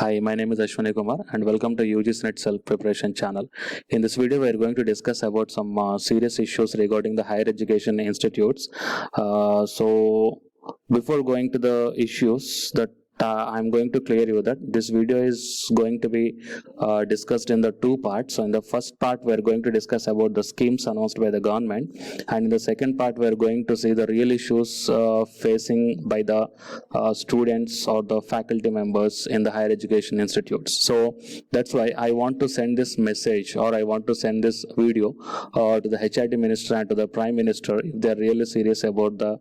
Hi, my name is Ashwani Kumar and welcome to UG's Net Self Preparation channel. In this video, we are going to discuss about some serious issues regarding the higher education institutes. Before going to the issues that I'm going to clear you that this video is going to be discussed in the two parts. So in the first part, we're going to discuss about the schemes announced by the government, and in the second part, we're going to see the real issues facing by the students or the faculty members in the higher education institutes. So that's why I want to send this message, or I want to send this video to the HRD minister and to the Prime Minister if they're really serious about the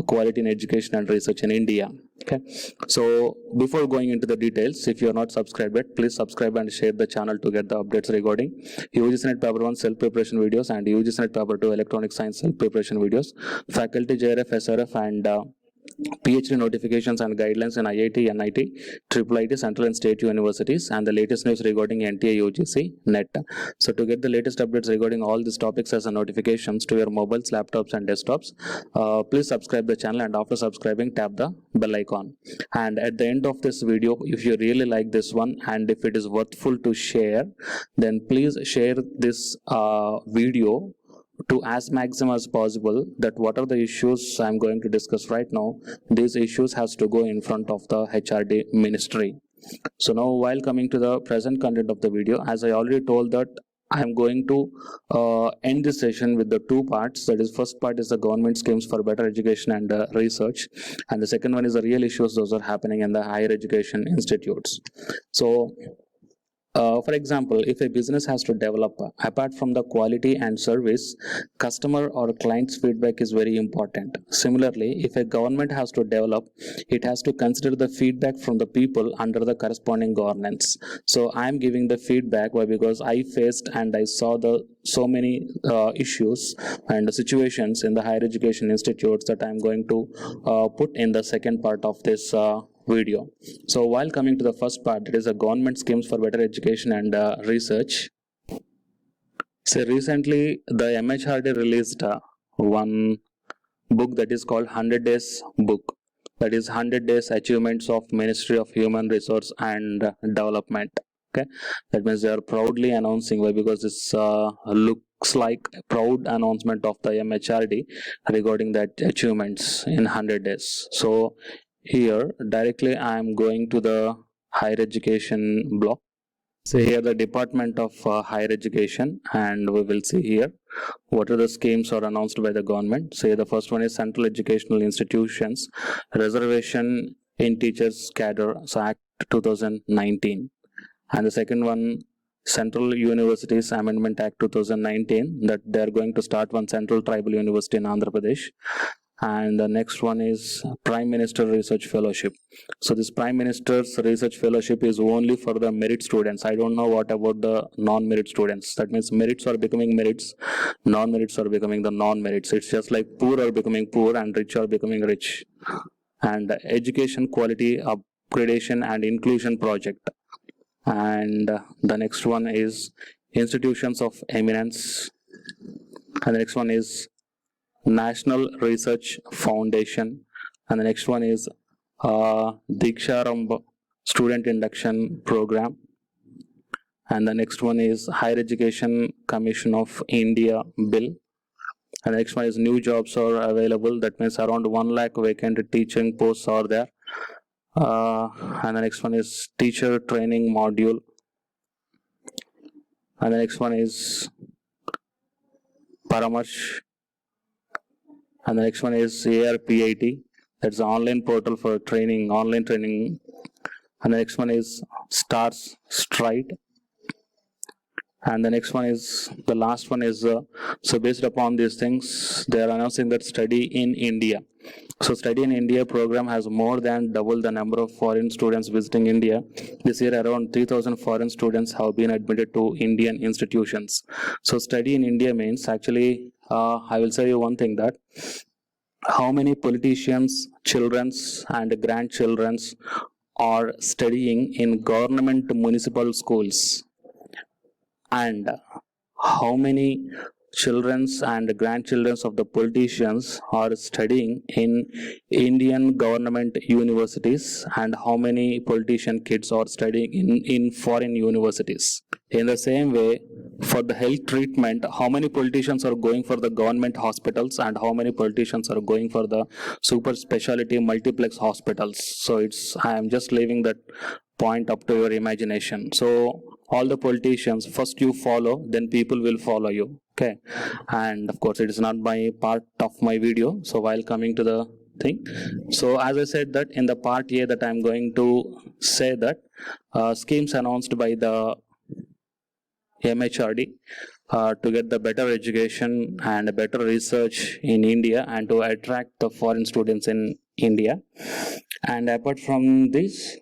quality in education and research in India. Okay, so before going into the details, if you are not subscribed yet, please subscribe and share the channel to get the updates regarding UGC Net Paper 1 self-preparation videos and UGC Net Paper 2 electronic science self-preparation videos, faculty JRF, SRF and PhD notifications and guidelines in IIT, NIT, IIIT, Central and State Universities, and the latest news regarding NTA, UGC, NET. So to get the latest updates regarding all these topics as a notifications to your mobiles, laptops and desktops, please subscribe the channel, and after subscribing, tap the bell icon. And at the end of this video, if you really like this one and if it is worthful to share, then please share this video to as maximum as possible, that what are the issues I'm going to discuss right now, these issues has to go in front of the HRD ministry. So now, while coming to the present content of the video, as I already told that I'm going to end this session with the two parts. That is, first part is the government schemes for better education and research, and the second one is the real issues those are happening in the higher education institutes. So for example, if a business has to develop, apart from the quality and service, customer or client's feedback is very important. Similarly, if a government has to develop, it has to consider the feedback from the people under the corresponding governance. So I am giving the feedback why, because I faced and I saw the so many issues and situations in the higher education institutes that I am going to put in the second part of this video. So while coming to the first part, it is a government schemes for better education and research. So recently the MHRD released one book that is called 100 Days book, that is 100 Days Achievements of Ministry of Human Resource and Development. Okay, that means they are proudly announcing, why, because this looks like a proud announcement of the MHRD regarding that achievements in 100 days. So here directly I am going to the higher education block. So here the Department of Higher Education, and we will see here what are the schemes are announced by the government. So here the first one is Central Educational Institutions Reservation in Teachers Cadre, so Act 2019, and the second one, Central Universities Amendment Act 2019, that they are going to start one Central Tribal University in Andhra Pradesh. And the next one is Prime Minister Research Fellowship. So this Prime Minister's Research Fellowship is only for the merit students. I don't know what about the non-merit students. That means merits are becoming merits, non-merits are becoming the non-merits. It's just like poor are becoming poor and rich are becoming rich. And education quality upgradation and inclusion project. And the next one is Institutions of Eminence. And the next one is National Research Foundation, and the next one is Diksharambha Student Induction Program, and the next one is Higher Education Commission of India Bill, and the next one is New Jobs are available. That means around 1 lakh vacant teaching posts are there, and the next one is Teacher Training Module, and the next one is Paramarsh. And the next one is ARPIT, that's the online portal for training, online training. And the next one is Stars Stride. And the next one is, the last one is, so based upon these things, they are announcing that Study in India. So Study in India program has more than double the number of foreign students visiting India. This year around 3,000 foreign students have been admitted to Indian institutions. So Study in India means, actually, I will say you one thing, that how many politicians, children's and grandchildren's are studying in government municipal schools, and how many children's and grandchildren of the politicians are studying in Indian government universities and how many politician kids are studying in foreign universities. In the same way, for the health treatment, how many politicians are going for the government hospitals and how many politicians are going for the super specialty multiplex hospitals. So I am just leaving that point up to your imagination. So all the politicians, first you follow, then people will follow you. Okay. And of course, it is not my part of my video. So while coming to the thing, so as I said that in the part A that I'm going to say that schemes announced by the MHRD to get the better education and better research in India and to attract the foreign students in India. And apart from this,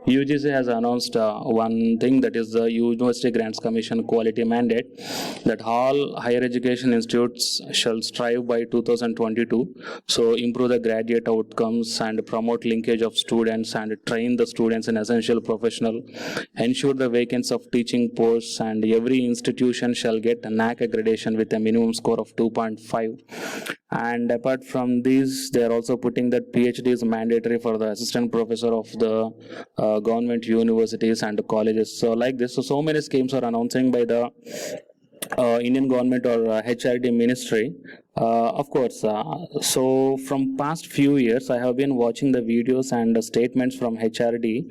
UGC has announced one thing, that is the University Grants Commission quality mandate, that all higher education institutes shall strive by 2022 so improve the graduate outcomes and promote linkage of students and train the students in essential professional, ensure the vacancy of teaching posts, and every institution shall get a NAC accreditation with a minimum score of 2.5. And apart from these, they are also putting that PhD is mandatory for the assistant professor of the government universities and colleges. So like this, so many schemes are announcing by the Indian government or HRD ministry. Of course, so from past few years, I have been watching the videos and statements from HRD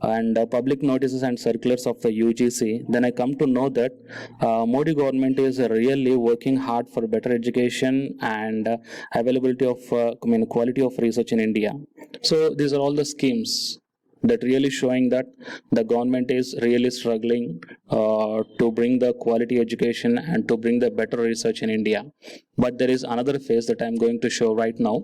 and public notices and circulars of the UGC. Then I come to know that Modi government is really working hard for better education and availability of quality of research in India. So these are all the schemes that really showing that the government is really struggling to bring the quality education and to bring the better research in India. But there is another phase that I'm going to show right now.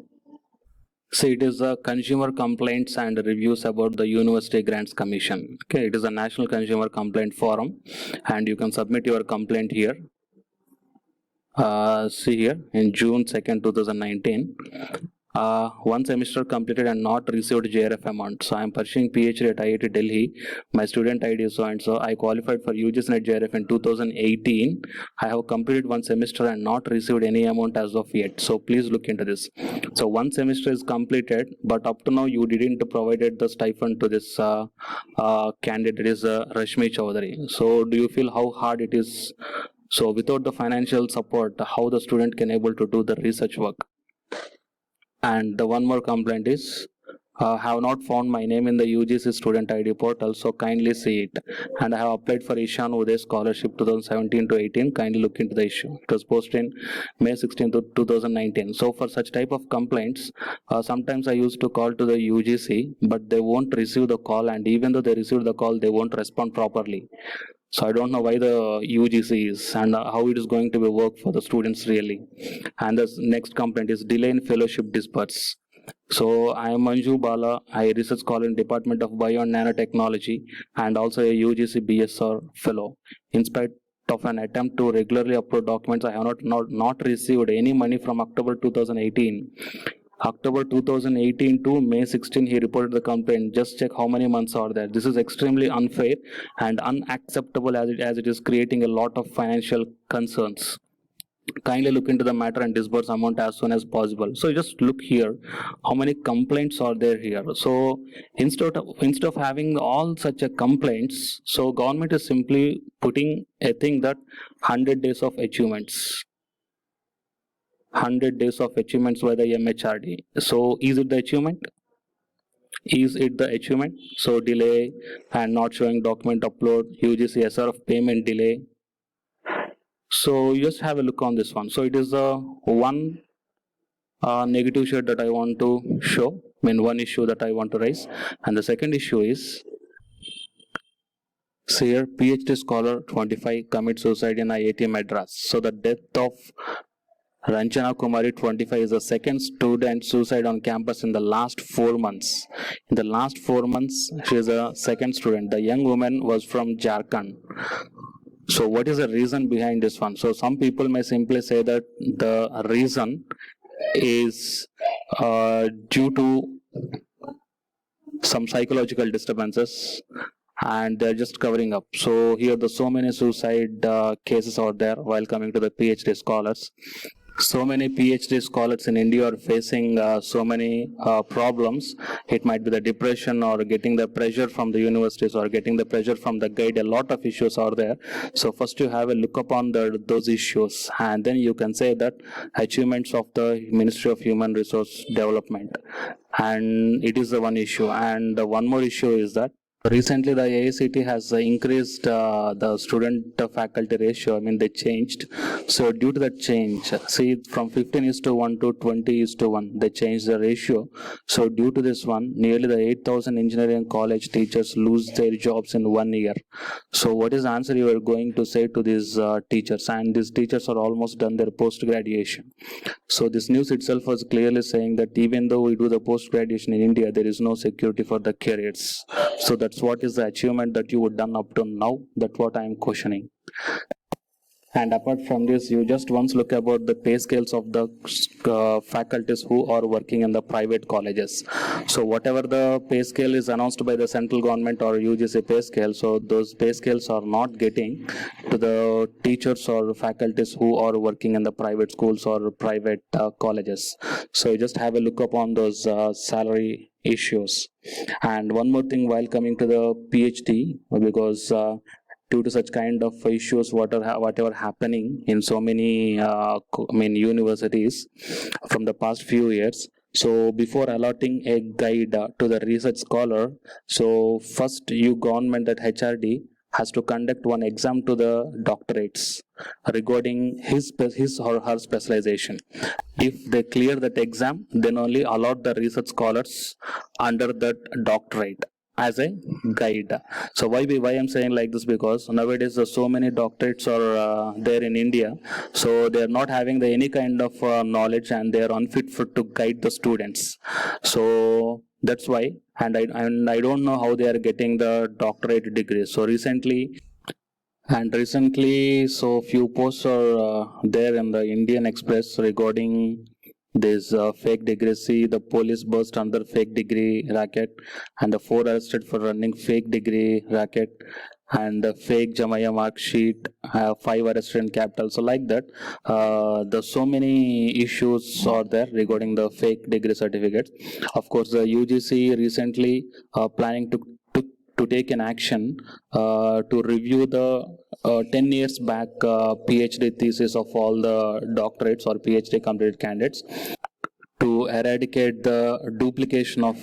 So it is the consumer complaints and reviews about the University Grants Commission. Okay, it is a National Consumer Complaint Forum and you can submit your complaint here. See here in June 2nd, 2019. One semester completed and not received JRF amount. So I am pursuing PhD at IIT Delhi. My student ID is so and so. I qualified for UGC NET JRF in 2018. I have completed one semester and not received any amount as of yet. So please look into this. So one semester is completed, but up to now you didn't provided the stipend to this candidate, is Rashmi Chaudhary. So do you feel how hard it is? So without the financial support, how the student can able to do the research work? And the one more complaint is, have not found my name in the UGC student ID portal, so kindly see it. And I have applied for Ishan Uday scholarship 2017 to 18. Kindly look into the issue. It was posted in May 16 to 2019. So for such type of complaints, sometimes I used to call to the UGC, but they won't receive the call, and even though they receive the call, they won't respond properly. So I don't know why the UGC is and how it is going to be work for the students really. And the next complaint is delay in fellowship disperse. So I am Manju Bala. I research scholar in Department of Bio and Nanotechnology and also a UGC BSR fellow. In spite of an attempt to regularly upload documents, I have not received any money from October 2018. October 2018 to May 16, he reported the complaint. Just check how many months are there. This is extremely unfair and unacceptable as it is creating a lot of financial concerns. Kindly look into the matter and disburse amount as soon as possible. So just look here, how many complaints are there here. So instead of having all such a complaints, so government is simply putting a thing that 100 days of achievements. 100 days of achievements by the MHRD. So is it the achievement? Is it the achievement? So delay and not showing document upload, UGC SRF payment delay. So you just have a look on this one. So it is the one negative shade that I want to show. I mean one issue that I want to raise. And the second issue is, so here PhD scholar 25 commits suicide in IIT Madras. So the death of Ranjana Kumari 25 is the second student suicide on campus in the last 4 months. In the last 4 months, she is a second student. The young woman was from Jharkhand. So what is the reason behind this one? So some people may simply say that the reason is due to some psychological disturbances and they're just covering up. So here the so many suicide cases out there while coming to the PhD scholars. So many PhD scholars in India are facing so many problems. It might be the depression or getting the pressure from the universities or getting the pressure from the guide. A lot of issues are there. So first you have a look upon those issues, and then you can say that achievements of the Ministry of Human Resource Development, and it is the one issue. And one more issue is that recently the AICT has increased the student faculty ratio. I mean, they changed. So due to that change, see, from 15:1 to 20:1, they changed the ratio. So due to this one, nearly the 8,000 engineering college teachers lose their jobs in 1 year. So what is the answer you are going to say to these teachers? And these teachers are almost done their post-graduation. So this news itself was clearly saying that even though we do the post-graduation in India, there is no security for the careers. So that's what is the achievement that you would done up to now. That's what I am questioning. And apart from this, you just once look about the pay scales of the faculties who are working in the private colleges. So whatever the pay scale is announced by the central government or UGC pay scale, so those pay scales are not getting to the teachers or faculties who are working in the private schools or private colleges. So you just have a look upon those salary issues. And one more thing while coming to the PhD, because due to such kind of issues, whatever happening in so many universities from the past few years. So before allotting a guide to the research scholar, so first you government that HRD has to conduct one exam to the doctorates regarding his or her specialization. If they clear that exam, then only allot the research scholars under that doctorate as a guide. So why I'm saying like this, because nowadays so many doctorates are there in India, so they are not having any kind of knowledge, and they are unfit to guide the students. So that's why, and I don't know how they are getting the doctorate degree. So recently, so few posts are there in the Indian Express regarding this fake degree. See, the police burst under fake degree racket, and the 4 arrested for running fake degree racket, and the fake Jamaya mark sheet, 5 arrested in capital. So like that, the so many issues are there regarding the fake degree certificates. Of course, the UGC recently planning to take an action to review the 10 years back PhD thesis of all the doctorates or PhD completed candidates, to eradicate the duplication of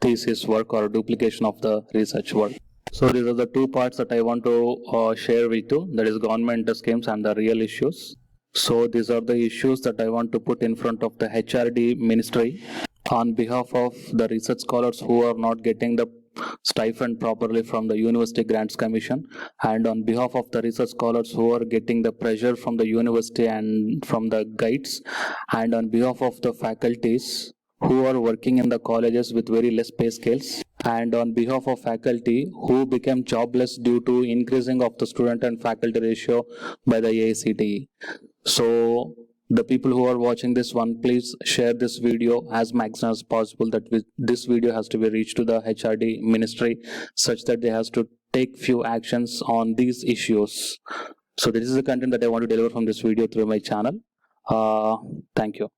thesis work or duplication of the research work. So these are the two parts that I want to share with you, that is government schemes and the real issues. So these are the issues that I want to put in front of the HRD ministry on behalf of the research scholars who are not getting the stipend properly from the University Grants Commission, and on behalf of the research scholars who are getting the pressure from the university and from the guides, and on behalf of the faculties who are working in the colleges with very less pay scales, and on behalf of faculty who became jobless due to increasing of the student and faculty ratio by the AICTE. So the people who are watching this one, please share this video as maximum as possible, that this video has to be reached to the HRD ministry such that they has to take few actions on these issues. So this is the content that I want to deliver from this video through my channel. Thank you.